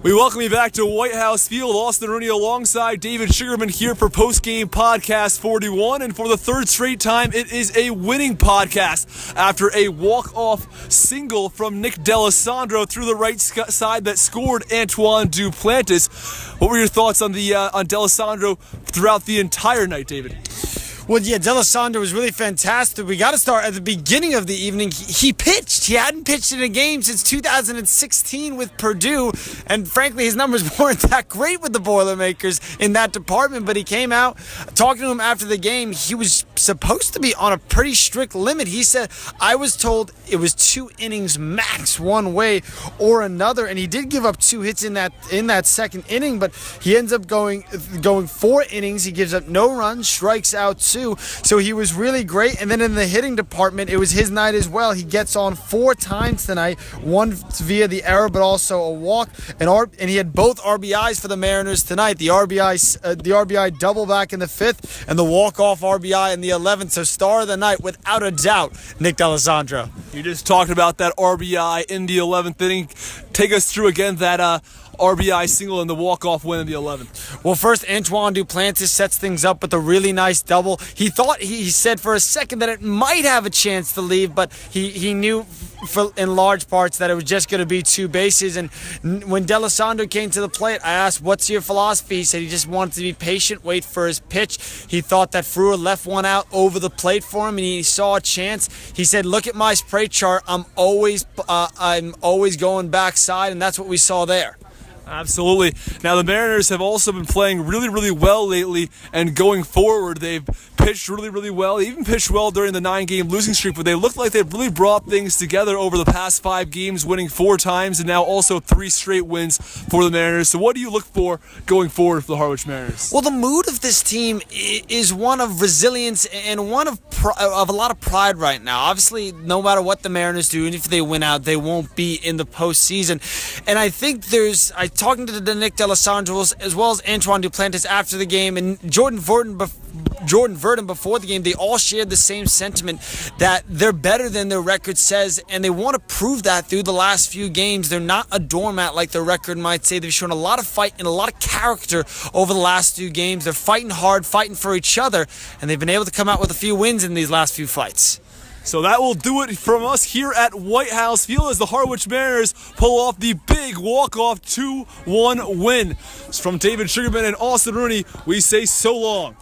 We welcome you back to White House Field. Austin Rooney alongside David Sugarman here for Postgame Podcast 41. And for the third straight time, it is a winning podcast after a walk-off single from Nick D'Alessandro through the right side that scored Antoine Duplantis. What were your thoughts on D'Alessandro throughout the entire night, David? Well, yeah, D'Alessandro was really fantastic. We got to start at the beginning of the evening. He pitched. He hadn't pitched in a game since 2016 with Purdue, and frankly, his numbers weren't that great with the Boilermakers in that department, but he came out. Talking to him after the game, he was supposed to be on a pretty strict limit. He said, I was told it was 2 innings max one way or another, and he did give up 2 hits in that second inning, but he ends up going 4 innings. He gives up no runs, strikes out 2. So he was really great. And then in the hitting department, it was his night as well. He gets on 4 times tonight, one via the error, but also a walk. And he had both RBIs for the Mariners tonight. The RBI double back in the 5th, and the walk-off RBI in the 11th. So star of the night, without a doubt, Nick D'Alessandro. You just talked about that RBI in the 11th inning. Take us through again that RBI single and the walk-off win in the 11th. Well, first, Antoine Duplantis sets things up with a really nice double. He thought, he said for a second that it might have a chance to leave, but he knew in large parts that it was just going to be 2 bases. And when D'Alessandro came to the plate, I asked, what's your philosophy? He said he just wanted to be patient, wait for his pitch. He thought that Frewer left one out over the plate for him, and he saw a chance. He said, look at my spray chart. I'm always going backside, and that's what we saw there. Absolutely. Now, the Mariners have also been playing really, really well lately, and going forward, they've pitched really, really well. They even pitched well during the 9-game losing streak, but they look like they've really brought things together over the past 5 games, winning 4 times, and now also 3 straight wins for the Mariners. So what do you look for going forward for the Harwich Mariners? Well, the mood of this team is one of resilience and one of a lot of pride right now. Obviously, no matter what the Mariners do, and if they win out, they won't be in the postseason. And I think talking to the Nick D'Alessandro as well as Antoine Duplantis after the game and Jordan Verdon before the game, they all shared the same sentiment that they're better than their record says, and they want to prove that through the last few games. They're not a doormat like their record might say. They've shown a lot of fight and a lot of character over the last 2 games. They're fighting hard, fighting for each other, and they've been able to come out with a few wins in these last few fights. So that will do it from us here at White House Field as the Harwich Mariners pull off the big walk-off 2-1 win. From David Sugarman and Austin Rooney, we say so long.